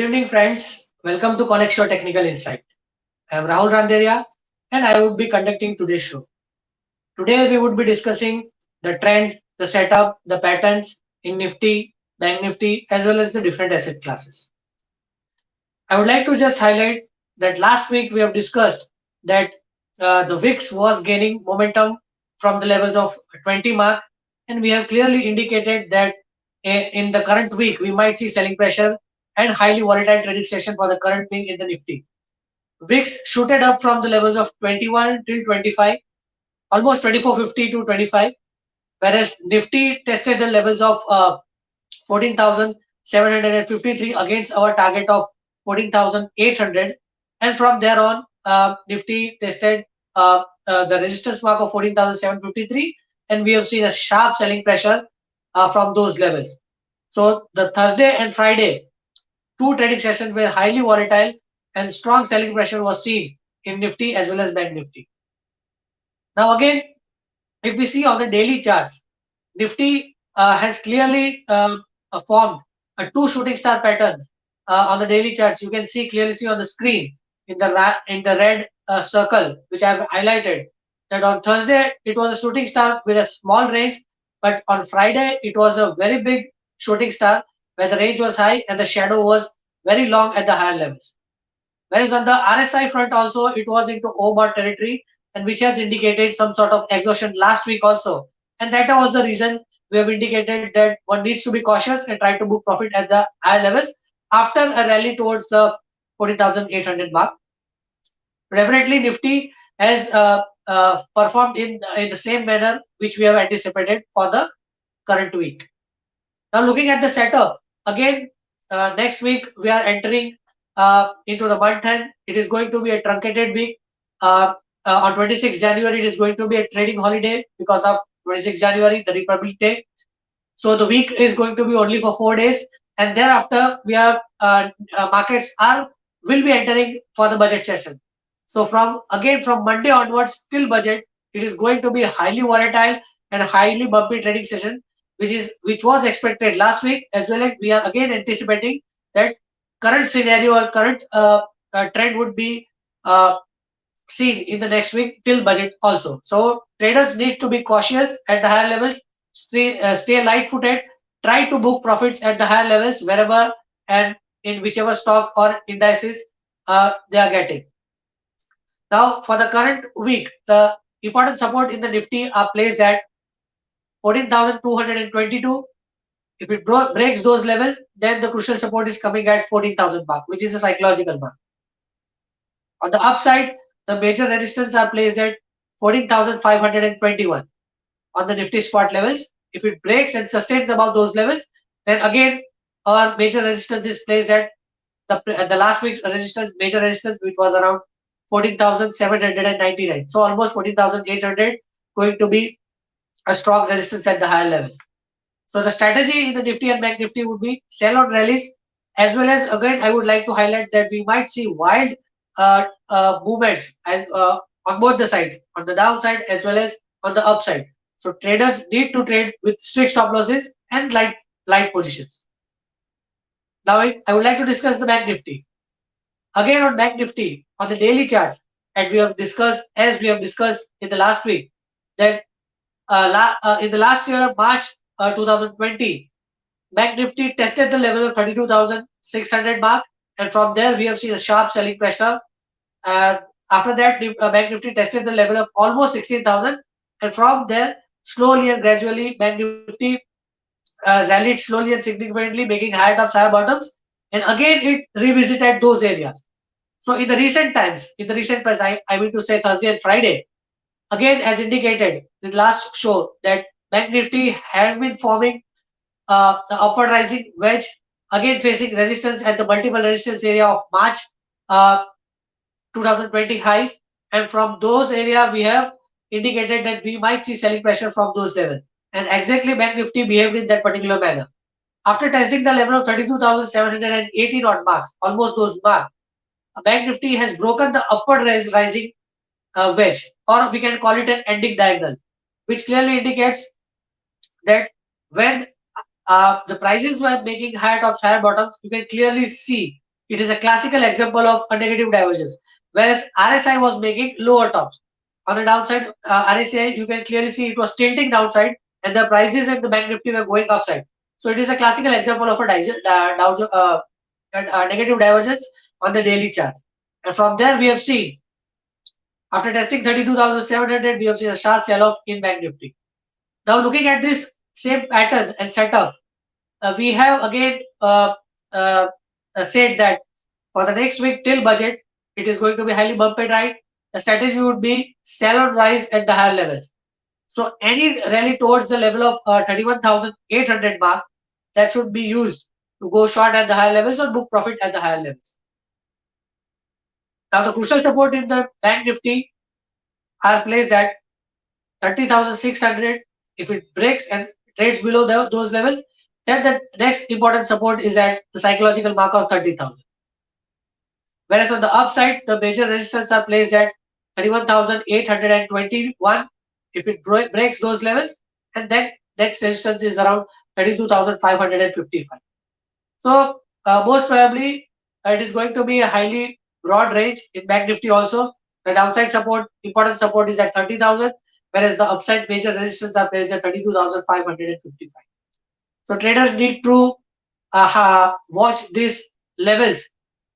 Good evening, friends. Welcome to Connect Show Technical Insight. I am Rahul Randeria and I would be conducting today's show. Today, we would be discussing the trend, the setup, the patterns in Nifty, Bank Nifty, as well as the different asset classes. I would like to just highlight that last week we have discussed that the VIX was gaining momentum from the levels of 20 mark, and we have clearly indicated that in the current week we might see selling pressure and highly volatile trading session for the current week in the Nifty. VIX shooted up from the levels of 21 till 25, almost 2450 to 25, whereas Nifty tested the levels of 14,753 against our target of 14,800, and from there on Nifty tested the resistance mark of 14,753, and we have seen a sharp selling pressure from those levels. So the Thursday and Friday two trading sessions were highly volatile and strong selling pressure was seen in Nifty as well as Bank Nifty. Now again, if we see on the daily charts, Nifty has clearly formed a two shooting star patterns on the daily charts. You can clearly see on the screen in the red circle which I have highlighted that on Thursday it was a shooting star with a small range, but on Friday it was a very big shooting star where the range was high and the shadow was very long at the higher levels. Whereas on the RSI front also it was into overbought territory and which has indicated some sort of exhaustion last week also. And that was the reason we have indicated that one needs to be cautious and try to book profit at the higher levels after a rally towards the 40,800 mark. Definitely Nifty has performed in the same manner which we have anticipated for the current week. Now looking at the setup, again next week we are entering into the month end. It is going to be a truncated week. On 26 January, it is going to be a trading holiday because of 26 January, the Republic Day. So the week is going to be only for 4 days, and thereafter we are markets are will be entering for the budget session. So from Monday onwards till budget, it is going to be a highly volatile and highly bumpy trading session, which was expected last week as well as we are again anticipating that current scenario or current trend would be uh, seen in the next week till budget also. So traders need to be cautious at the higher levels, stay light-footed, try to book profits at the higher levels wherever and in whichever stock or indices they are getting. Now for the current week, the important support in the Nifty are placed at 14,222. If it breaks those levels, then the crucial support is coming at 14,000 mark, which is a psychological mark. On the upside, the major resistance are placed at 14,521 on the Nifty spot levels. If it breaks and sustains above those levels, then again our major resistance is placed at the last week's major resistance, which was around 14,799. So almost 14,800 going to be a strong resistance at the higher levels. So the strategy in the Nifty and Bank Nifty would be sell on rallies, as well as again I would like to highlight that we might see wild movements on both the sides, on the downside as well as on the upside. So traders need to trade with strict stop losses and light positions. Now I would like to discuss the Bank Nifty. Again on Bank Nifty on the daily charts, and we have discussed in the last week that in the last year March 2020, Bank Nifty tested the level of 32,600 mark, and from there we have seen a sharp selling pressure. After that, Bank Nifty tested the level of almost 16,000, and from there, slowly and gradually, Bank Nifty rallied slowly and significantly, making higher tops, higher bottoms, and again it revisited those areas. So in the recent times, in the recent past, I mean to say Thursday and Friday, again as indicated in the last show that Bank Nifty has been forming the upward rising wedge, again facing resistance at the multiple resistance area of March uh, 2020 highs, and from those area we have indicated that we might see selling pressure from those levels, and exactly Bank Nifty behaved in that particular manner. After testing the level of 32,780 odd marks, almost those marks, Bank Nifty has broken the upward rising wedge, or we can call it an ending diagonal, which clearly indicates that when the prices were making higher tops, higher bottoms, you can clearly see It is a classical example of a negative divergence, whereas RSI was making lower tops. On the downside, RSI, you can clearly see it was tilting downside, and the prices and the Bank Nifty were going upside. So it is a classical example of a negative divergence on the daily chart. And from there, we have seen, after testing 32,700, we have seen a sharp sell-off in Bank Nifty. Now, looking at this same pattern and setup, we have again uh, said that for the next week till budget, it is going to be highly bump and ride. The strategy would be sell on rise at the higher levels. So any rally towards the level of 31,800 mark, that should be used to go short at the higher levels or book profit at the higher levels. Now the crucial support in the Bank Nifty are placed at 30,600. If it breaks and trades below those levels, then the next important support is at the psychological mark of 30,000. Whereas on the upside, the major resistance are placed at 31,821 if it breaks those levels, and then next resistance is around 32,555. So most probably it is going to be a highly broad range in Bank Nifty also. The downside support, important support is at 30,000, whereas the upside major resistance are placed at 32,555. So traders need to watch these levels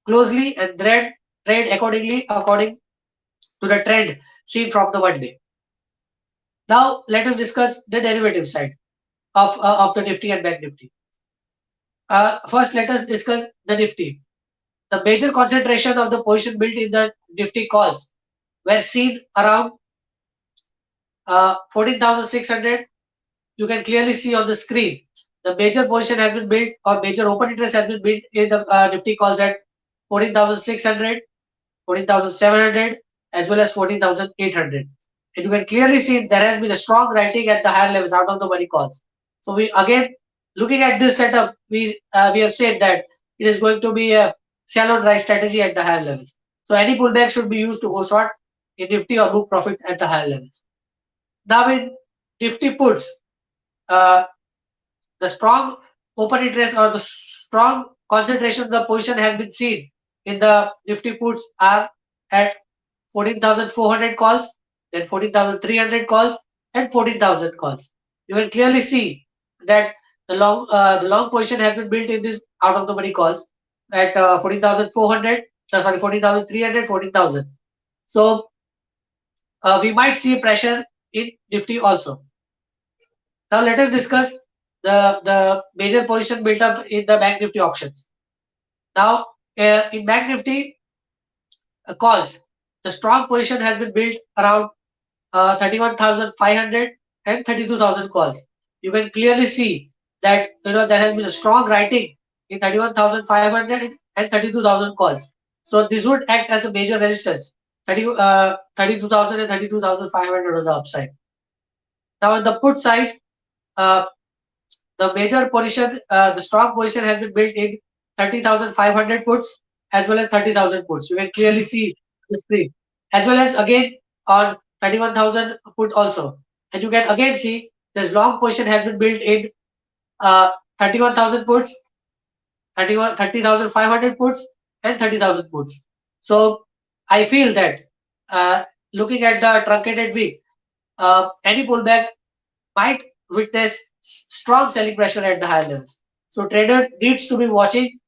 closely and trade accordingly according to the trend seen from the 1 day. Now let us discuss the derivative side of the Nifty and Bank Nifty. First, let us discuss the Nifty. The major concentration of the position built in the Nifty calls were seen around 14,600. You can clearly see on the screen. The major position has been built, or major open interest has been built in the Nifty calls at 14,600, 14,700, as well as 14,800. And you can clearly see there has been a strong writing at the higher levels out of the money calls. So we again, looking at this setup, we have said that it is going to be a sell on rise strategy at the higher levels. So any pullback should be used to go short in Nifty or book profit at the higher levels. Now in Nifty puts, the strong open interest or the strong concentration of the position has been seen in the Nifty puts are at 14,400 calls, then 14,300 calls, and 14,000 calls. You can clearly see that the long position has been built in this out of the money calls at 14,400, 14,300, 14,000. So we might see pressure in Nifty also. Now let us discuss the major position built up in the Bank Nifty options. Now in Bank Nifty calls, the strong position has been built around 31,500 and 32,000 calls. You can clearly see that there has been a strong writing in 31,500 and 32,000 calls. So this would act as a major resistance, 32,000 and 32,500 on the upside. Now on the put side, the major position, the strong position has been built in 30,500 puts as well as 30,000 puts. You can clearly see the screen, as well as again on 31,000 put also. And you can again see this long position has been built in 31,000 puts, 30,500 puts, and 30,000 puts. So I feel that looking at the truncated week, any pullback might witness strong selling pressure at the higher levels. So trader needs to be watching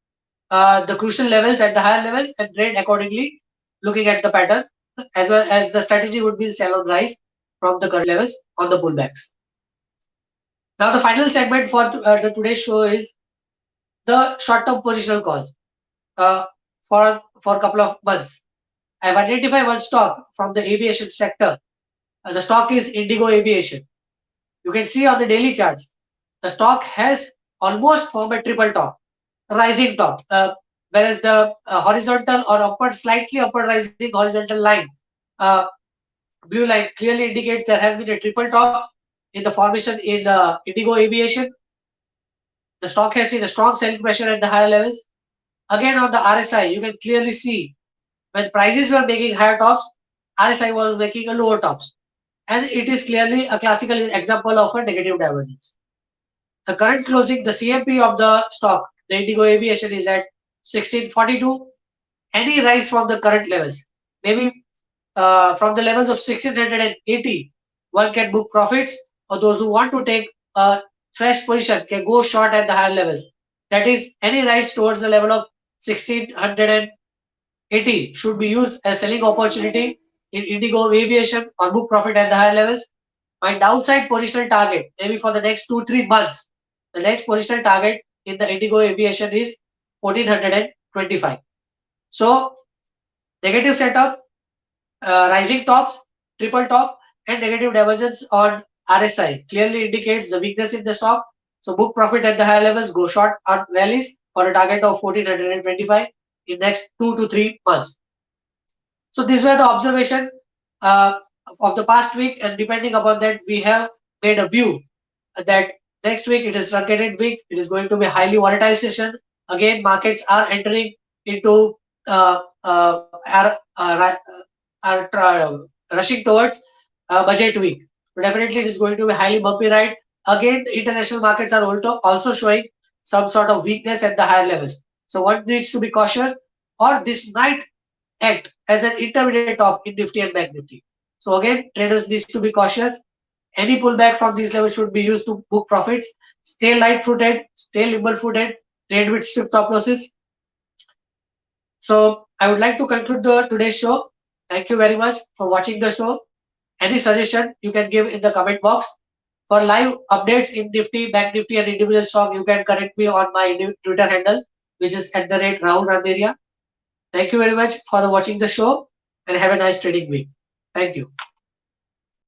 the crucial levels at the higher levels and trade accordingly, looking at the pattern, as well as the strategy would be sell on rise from the current levels on the pullbacks. Now the final segment for the today's show is the short-term positional calls. For a couple of months, I've identified one stock from the aviation sector. The stock is Indigo Aviation. You can see on the daily charts, the stock has almost formed a triple top, rising top, whereas the horizontal or upward, slightly upward rising horizontal line, blue line, clearly indicates there has been a triple top in the formation in Indigo Aviation. The stock has seen a strong selling pressure at the higher levels. Again, on the RSI, you can clearly see when prices were making higher tops, RSI was making a lower tops. And it is clearly a classical example of a negative divergence. The current closing, the CMP of the stock, the Indigo Aviation, is at 1642. Any rise from the current levels, maybe from the levels of 1680, one can book profits, or those who want to take a fresh position can go short at the higher levels. That is, any rise towards the level of 1680 should be used as selling opportunity in Indigo Aviation or book profit at the higher levels. My downside position target, maybe for the next 2-3 months, the next position target in the Indigo Aviation is 1425. So, negative setup, rising tops, triple top, and negative divergence on RSI clearly indicates the weakness in the stock. So, book profit at the higher levels, go short on rallies for a target of 1425 in next 2 to 3 months. So, these were the observation uh, of the past week, and depending upon that, we have made a view that next week it is truncated week. It is going to be highly volatile session. Again, markets are entering into rushing towards budget week. So definitely, it is going to be highly bumpy ride. Again, the international markets are also showing some sort of weakness at the higher levels. So one needs to be cautious, or this might act as an intermediate top in Nifty and Bank Nifty. So again, traders needs to be cautious. Any pullback from these levels should be used to book profits. Stay light-footed, stay nimble-footed, trade with strict stop losses. So I would like to conclude today's show. Thank you very much for watching the show. Any suggestion you can give in the comment box. For live updates in Nifty, Bank Nifty, and individual stock, you can connect me on my Twitter handle, which is @Rahul Randeria. Thank you very much for watching the show, and have a nice trading week. Thank you.